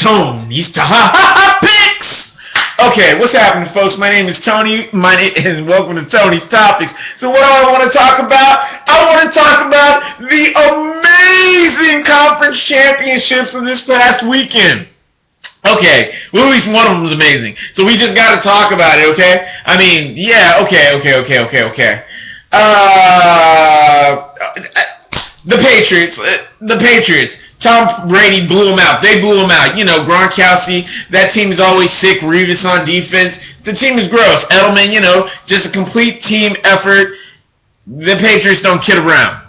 Tony's Topics. Okay, what's happening, folks? My name is Tony, and welcome to Tony's Topics. So what do I want to talk about? I want to talk about the amazing conference championships of this past weekend. Okay, well, at least one of them was amazing. So we just got to talk about it, okay? I mean, yeah, okay. The Patriots. Tom Brady blew them out. They blew them out. You know, Gronkowski, that team is always sick. Revis on defense. The team is gross. Edelman, you know, just a complete team effort. The Patriots don't kid around.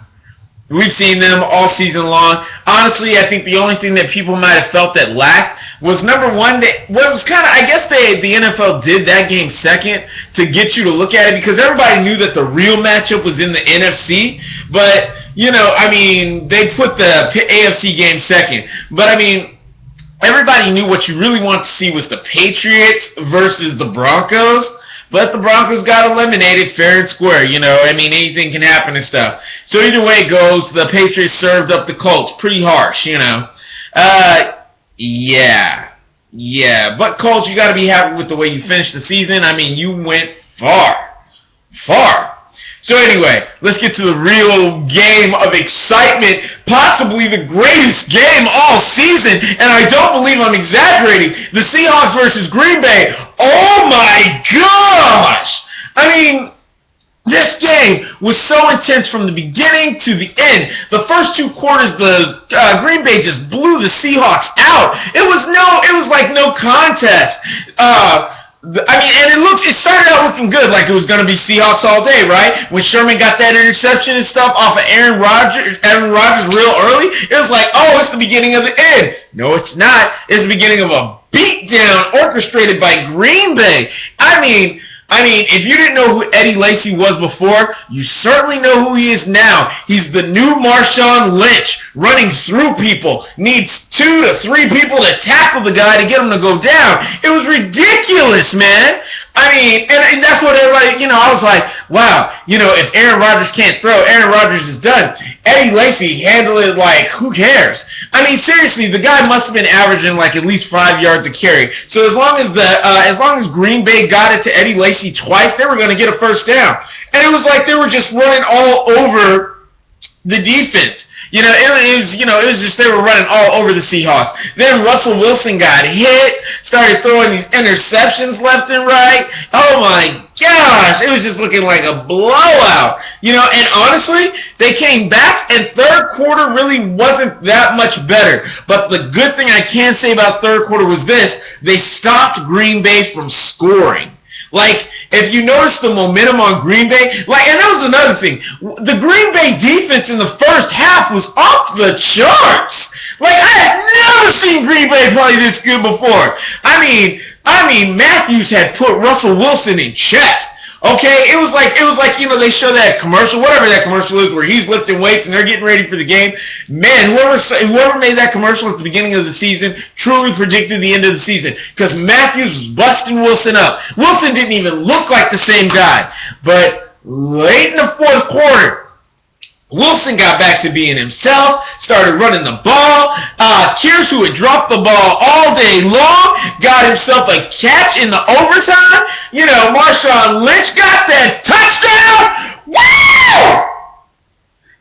We've seen them all season long. Honestly, I think the only thing that people might have felt that lacked was, number one, it was kind of, I guess the NFL did that game second to get you to look at it because everybody knew that the real matchup was in the NFC. But, you know, I mean, they put the AFC game second. But, I mean, everybody knew what you really wanted to see was the Patriots versus the Broncos. But the Broncos got eliminated fair and square, you know. I mean, anything can happen and stuff. So either way it goes, the Patriots served up the Colts pretty harsh, you know. Yeah. But Colts, you got to be happy with the way you finished the season. I mean, you went far. So anyway, let's get to the real game of excitement, possibly the greatest game all season, and I don't believe I'm exaggerating, the Seahawks versus Green Bay. Oh my gosh! I mean, this game was so intense from the beginning to the end. The first two quarters, the Green Bay just blew the Seahawks out. It was like no contest. I mean, and it started out looking good, like it was going to be Seahawks all day, right? When Sherman got that interception and stuff off of Aaron Rodgers real early, it was like, oh, it's the beginning of the end. No, it's not. It's the beginning of a beatdown orchestrated by Green Bay. I mean, if you didn't know who Eddie Lacy was before, you certainly know who he is now. He's the new Marshawn Lynch, running through people. Needs 2 to 3 people to tackle the guy to get him to go down. It was ridiculous, man. I mean, and that's what everybody, you know, I was like, wow, you know, if Aaron Rodgers can't throw, Aaron Rodgers is done. Eddie Lacy handled it like, who cares? I mean, seriously, the guy must have been averaging like at least 5 yards a carry. So as long as Green Bay got it to Eddie Lacy twice, they were going to get a first down. And it was like they were just running all over the defense. You know, it was just they were running all over the Seahawks. Then Russell Wilson got hit, started throwing these interceptions left and right. Oh my gosh, it was just looking like a blowout. You know, and honestly, they came back and third quarter really wasn't that much better. But the good thing I can say about third quarter was this: they stopped Green Bay from scoring. Like, if you notice the momentum on Green Bay, like, and that was another thing. The Green Bay defense in the first half was off the charts. Like, I had never seen Green Bay play this good before. I mean, Matthews had put Russell Wilson in check. Okay, it was like, you know, they show that commercial, whatever that commercial is, where he's lifting weights and they're getting ready for the game. Man, whoever made that commercial at the beginning of the season truly predicted the end of the season, because Matthews was busting Wilson up. Wilson didn't even look like the same guy. But late in the fourth quarter, Wilson got back to being himself, started running the ball. Kears, who had dropped the ball all day long, got himself a catch in the overtime. You know, Marshawn Lynch got that touchdown. Wow!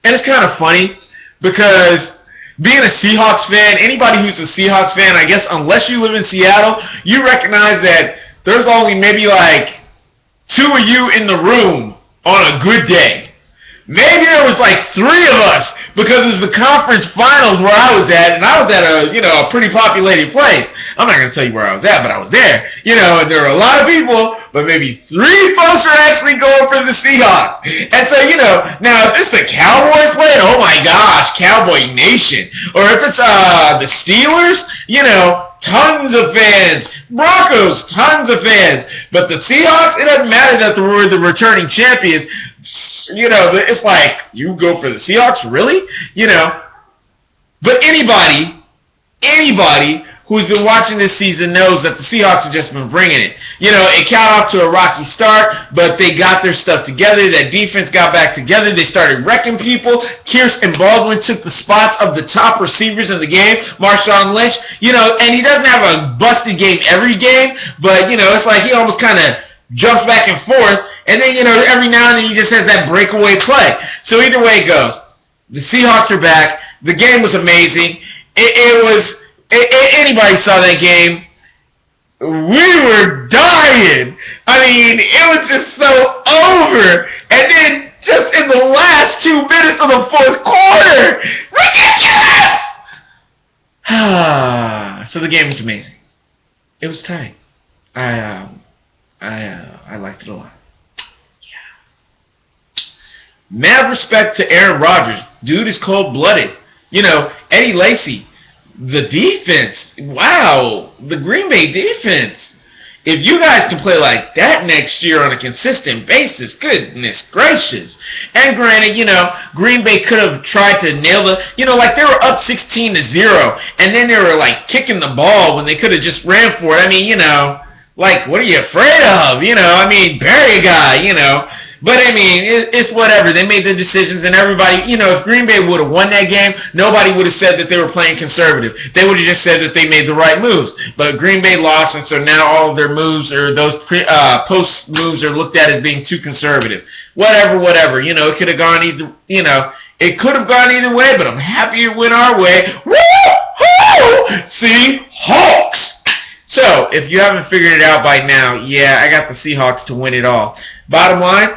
And it's kind of funny because being a Seahawks fan, anybody who's a Seahawks fan, I guess unless you live in Seattle, you recognize that there's only maybe like 2 of you in the room on a good day. Maybe there was like 3 of us because it was the conference finals where I was at, and I was at a pretty populated place. I'm not going to tell you where I was at, but I was there. You know, and there were a lot of people, but maybe 3 folks are actually going for the Seahawks. And so, you know, now if it's the Cowboys playing, oh my gosh, Cowboy Nation. Or if it's the Steelers, you know, tons of fans. Broncos, tons of fans. But the Seahawks, it doesn't matter that we're the returning champions. You know, it's like, you go for the Seahawks? Really? You know. But anybody who's been watching this season knows that the Seahawks have just been bringing it. You know, it got off to a rocky start, but they got their stuff together. That defense got back together. They started wrecking people. Kearse and Baldwin took the spots of the top receivers in the game. Marshawn Lynch, you know, and he doesn't have a busted game every game, but, you know, it's like he almost kind of jumps back and forth, and then, you know, every now and then he just has that breakaway play. So either way it goes, the Seahawks are back. The game was amazing. Anybody saw that game, we were dying. I mean, it was just so over. And then just in the last 2 minutes of the fourth quarter, ridiculous! So the game was amazing. It was tight. I liked it a lot. Yeah. Mad respect to Aaron Rodgers. Dude is cold-blooded. You know, Eddie Lacy, the defense. Wow, the Green Bay defense. If you guys can play like that next year on a consistent basis, goodness gracious. And granted, you know, Green Bay could have tried to nail the, you know, like they were up 16-0, and then they were like kicking the ball when they could have just ran for it. I mean, you know, like, what are you afraid of? You know, I mean, bury a guy, you know. But, I mean, it's whatever. They made the decisions, and everybody, you know, if Green Bay would have won that game, nobody would have said that they were playing conservative. They would have just said that they made the right moves. But Green Bay lost, and so now all of their moves or those post moves are looked at as being too conservative. Whatever. You know, it could have gone either, you know, it could have gone either way, but I'm happy it went our way. Woo-hoo! Seahawks! So, if you haven't figured it out by now, yeah, I got the Seahawks to win it all. Bottom line,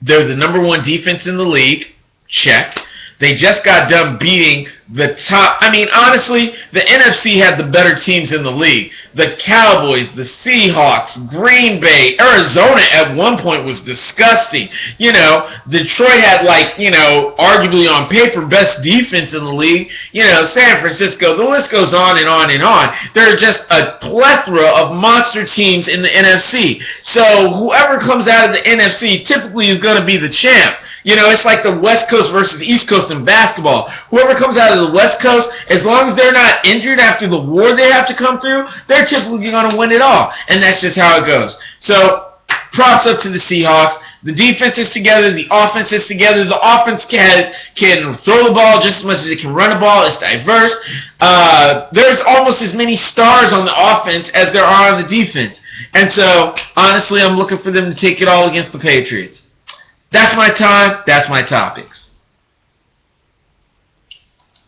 they're the number one defense in the league. Check. They just got done beating the top. I mean, honestly, the NFC had the better teams in the league. The Cowboys, the Seahawks, Green Bay, Arizona at one point was disgusting. You know, Detroit had, like, you know, arguably on paper best defense in the league. You know, San Francisco, the list goes on and on and on. There are just a plethora of monster teams in the NFC. So whoever comes out of the NFC typically is going to be the champ. You know, it's like the West Coast versus East Coast in basketball. Whoever comes out of the West Coast, as long as they're not injured after the war they have to come through, they're typically going to win it all. And that's just how it goes. So, props up to the Seahawks. The defense is together. The offense is together. The offense can throw the ball just as much as it can run the ball. It's diverse. There's almost as many stars on the offense as there are on the defense. And so, honestly, I'm looking for them to take it all against the Patriots. That's my time. That's my topics.